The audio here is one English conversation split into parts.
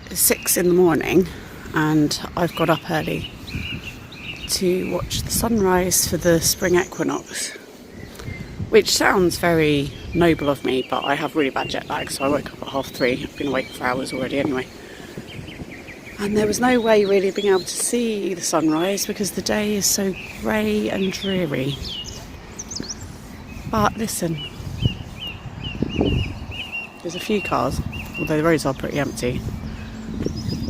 It's 6 in the morning and I've got up early to watch the sunrise for the spring equinox, which sounds very noble of me, but I have really bad jet lag, so I woke up at 3:30. I've been awake for hours already anyway. And there was no way really of being able to see the sunrise because the day is so grey and dreary. But listen, there's a few cars, although the roads are pretty empty.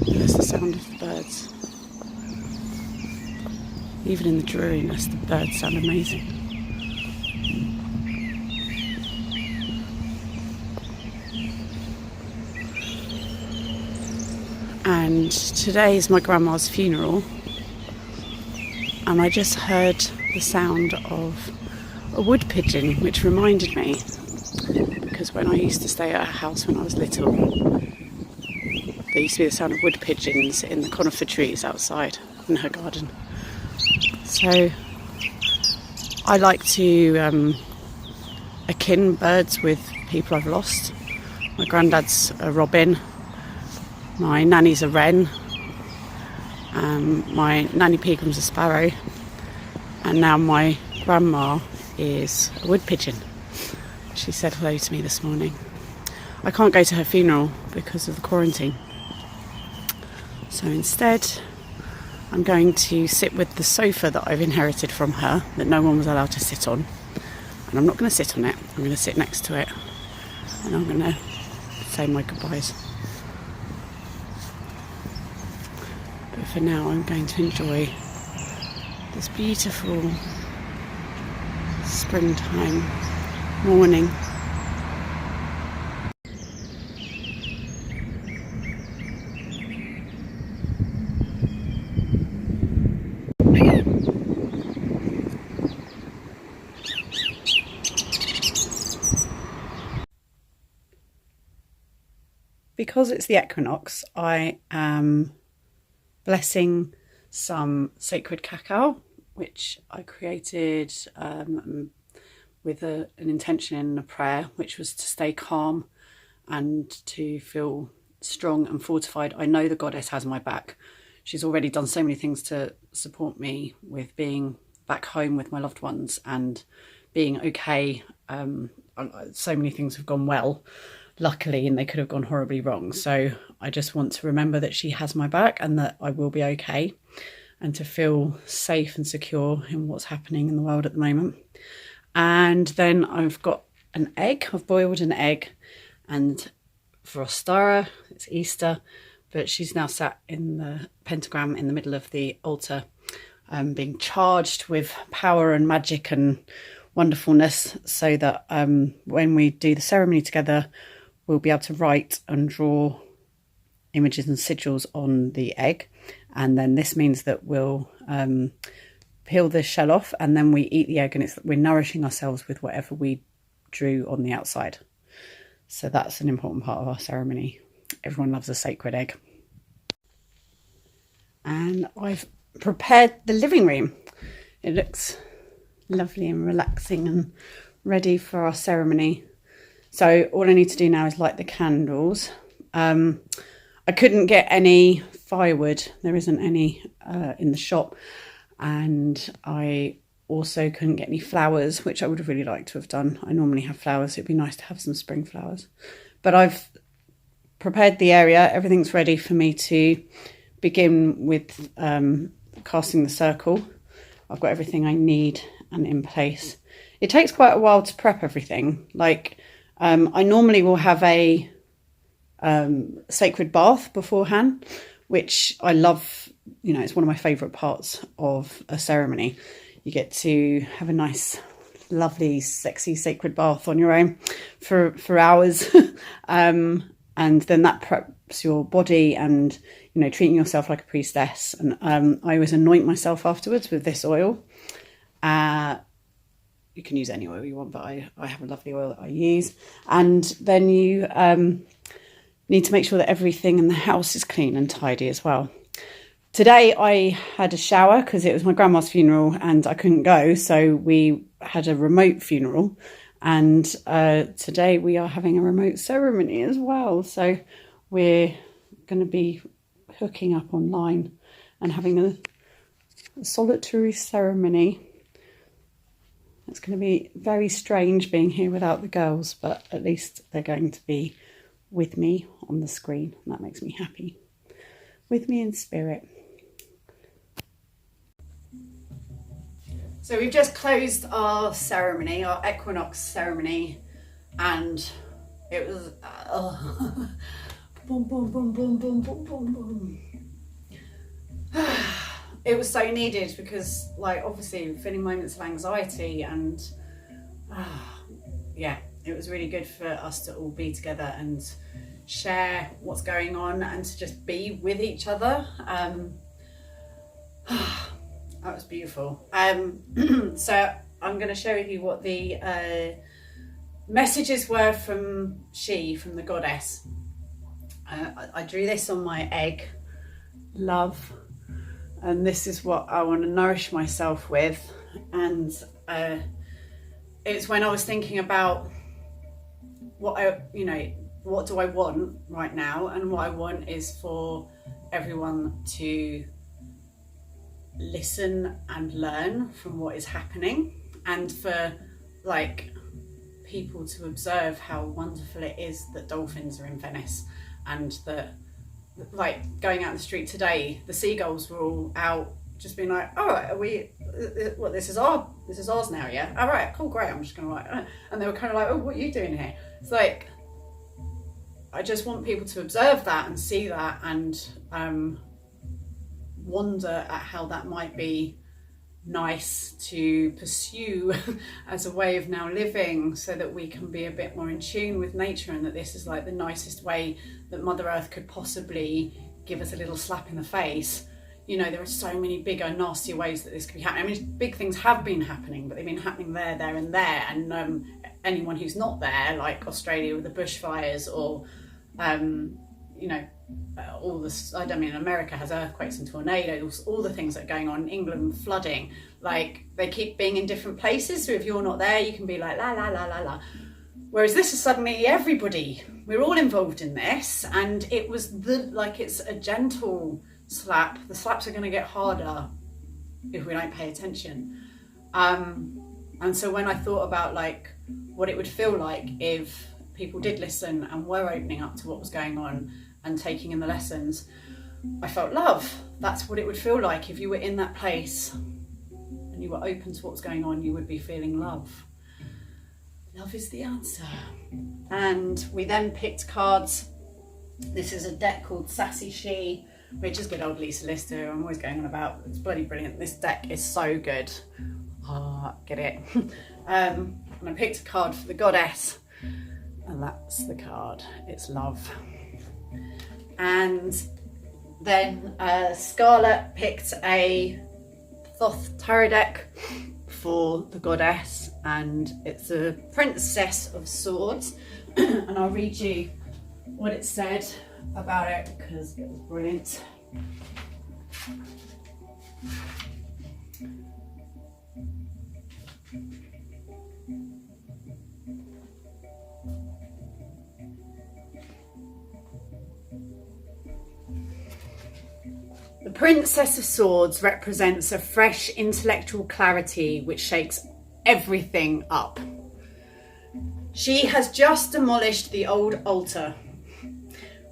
There's the sound of the birds. Even in the dreariness, the birds sound amazing. And today is my grandma's funeral, and I just heard the sound of a wood pigeon, which reminded me, because when I used to stay at her house when I was little, there used to be the sound of wood pigeons in the conifer trees outside in her garden. So I like to akin birds with people I've lost. My granddad's a robin, my nanny's a wren, my nanny Peagram's a sparrow, and now my grandma is a wood pigeon. She said hello to me this morning. I can't go to her funeral because of the quarantine, so instead I'm going to sit with the sofa that I've inherited from her that no one was allowed to sit on, and I'm not going to sit on it, I'm going to sit next to it and I'm going to say my goodbyes. But for now I'm going to enjoy this beautiful springtime morning. Because it's the equinox, I am blessing some sacred cacao, which I created with an intention and a prayer, which was to stay calm and to feel strong and fortified. I know the goddess has my back. She's already done so many things to support me with being back home with my loved ones and being okay. So many things have gone well, luckily, and they could have gone horribly wrong. So I just want to remember that she has my back and that I will be okay, and to feel safe and secure in what's happening in the world at the moment. And then I've got an egg. I've boiled an egg, and for Ostara, it's Easter, but she's now sat in the pentagram in the middle of the altar, being charged with power and magic and wonderfulness, so that when we do the ceremony together, we'll be able to write and draw images and sigils on the egg. And then this means that we'll peel the shell off, and then we eat the egg, and we're nourishing ourselves with whatever we drew on the outside. So that's an important part of our ceremony. Everyone loves a sacred egg. And I've prepared the living room. It looks lovely and relaxing and ready for our ceremony. So all I need to do now is light the candles. I couldn't get any firewood. There isn't any in the shop. And I also couldn't get any flowers, which I would have really liked to have done. I normally have flowers. It'd be nice to have some spring flowers. But I've prepared the area. Everything's ready for me to begin with casting the circle. I've got everything I need and in place. It takes quite a while to prep everything. Like, I normally will have a sacred bath beforehand, which I love. You know, it's one of my favourite parts of a ceremony. You get to have a nice, lovely, sexy sacred bath on your own for hours. And then that preps your body and, you know, treating yourself like a priestess. And I always anoint myself afterwards with this oil. You can use any oil you want, but I have a lovely oil that I use. And then you need to make sure that everything in the house is clean and tidy as well. Today I had a shower because it was my grandma's funeral and I couldn't go, so we had a remote funeral, And today we are having a remote ceremony as well. So we're going to be hooking up online and having a solitary ceremony. It's going to be very strange being here without the girls, but at least they're going to be with me on the screen. And that makes me happy. With me in spirit. So we've just closed our ceremony, our equinox ceremony, and it was boom, boom, boom, boom, boom, boom, boom, boom. It was so needed because, like, obviously feeling moments of anxiety, and yeah, it was really good for us to all be together and share what's going on and to just be with each other. That was beautiful. So I'm going to share with you what the messages were from the goddess. I drew this on my egg, love, and this is what I want to nourish myself with. And it's when I was thinking about what do I want right now, and what I want is for everyone to listen and learn from what is happening, and for like people to observe how wonderful it is that dolphins are in Venice, and that, like, going out in the street today, the seagulls were all out just being like, all right, are we, what, this is ours now, yeah, all right, cool, great, I'm just gonna like, and they were kind of like, oh, what are you doing here? It's like, I just want people to observe that and see that, and wonder at how that might be nice to pursue as a way of now living, so that we can be a bit more in tune with nature, and that this is like the nicest way that Mother Earth could possibly give us a little slap in the face. You know, there are so many bigger, nastier ways that this could be happening. I mean, big things have been happening, but they've been happening there, and there. And anyone who's not there, like Australia with the bushfires, or you know, all this, I don't mean, America has earthquakes and tornadoes, all the things that are going on in England, flooding, like, they keep being in different places, so if you're not there you can be like la la la la la, whereas this is suddenly everybody, we're all involved in this. And it was it's a gentle slap. The slaps are going to get harder if we don't pay attention, and so when I thought about like what it would feel like if people did listen and were opening up to what was going on and taking in the lessons, I felt love. That's what it would feel like if you were in that place and you were open to what's going on. You would be feeling love. Love is the answer. And we then picked cards. This is a deck called Sassy She, which is good old Lisa Lister, who I'm always going on about. It's bloody brilliant. This deck is so good. Get it? And I picked a card for the goddess, and that's the card. It's love. And then Scarlett picked a Thoth tarot deck for the goddess, and it's a Princess of Swords. And I'll read you what it said about it because it was brilliant. The Princess of Swords represents a fresh intellectual clarity which shakes everything up. She has just demolished the old altar,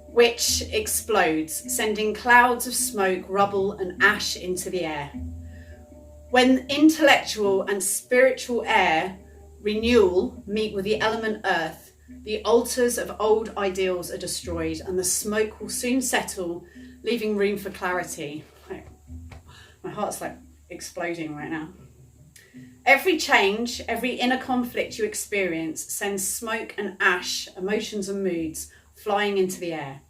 which explodes, sending clouds of smoke, rubble, and ash into the air. When intellectual and spiritual air renewal meet with the element earth, the altars of old ideals are destroyed, and the smoke will soon settle, leaving room for clarity. My heart's like exploding right now. Every change, every inner conflict you experience sends smoke and ash, emotions and moods flying into the air.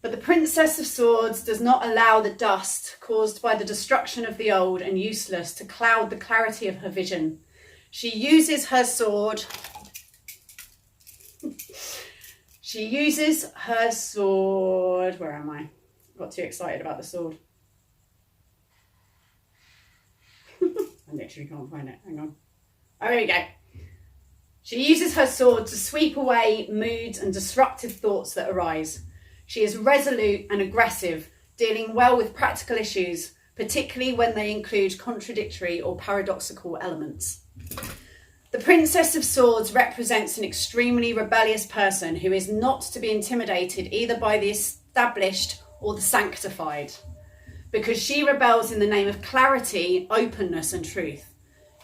But the Princess of Swords does not allow the dust caused by the destruction of the old and useless to cloud the clarity of her vision. She uses her sword. Where am I? Got too excited about the sword. I literally can't find it. Hang on. Oh, here we go. She uses her sword to sweep away moods and disruptive thoughts that arise. She is resolute and aggressive, dealing well with practical issues, particularly when they include contradictory or paradoxical elements. The Princess of Swords represents an extremely rebellious person who is not to be intimidated either by the established or the sanctified, because she rebels in the name of clarity, openness and truth.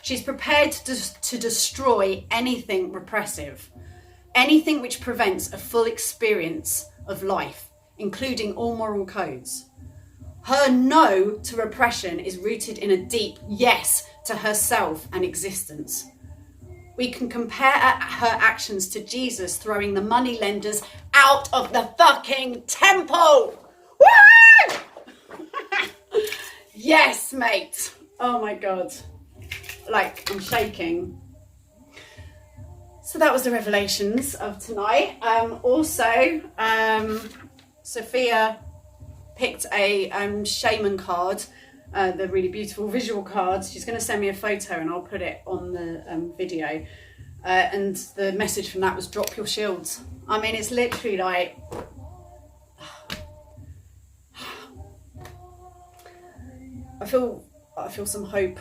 She's prepared to destroy anything repressive, anything which prevents a full experience of life, including all moral codes. Her no to repression is rooted in a deep yes to herself and existence. We can compare her actions to Jesus throwing the moneylenders out of the fucking temple. Woo! Yes, mate. Oh my God. Like, I'm shaking. So that was the revelations of tonight. Also, Sophia picked a shaman card, the really beautiful visual cards. She's going to send me a photo and I'll put it on the video. And the message from that was drop your shields. I mean, it's literally like, I feel some hope.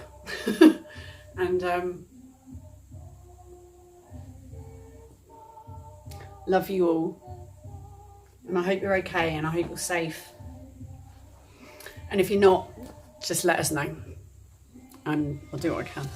And love you all. And I hope you're okay and I hope you're safe. And if you're not, just let us know and I'll do what I can.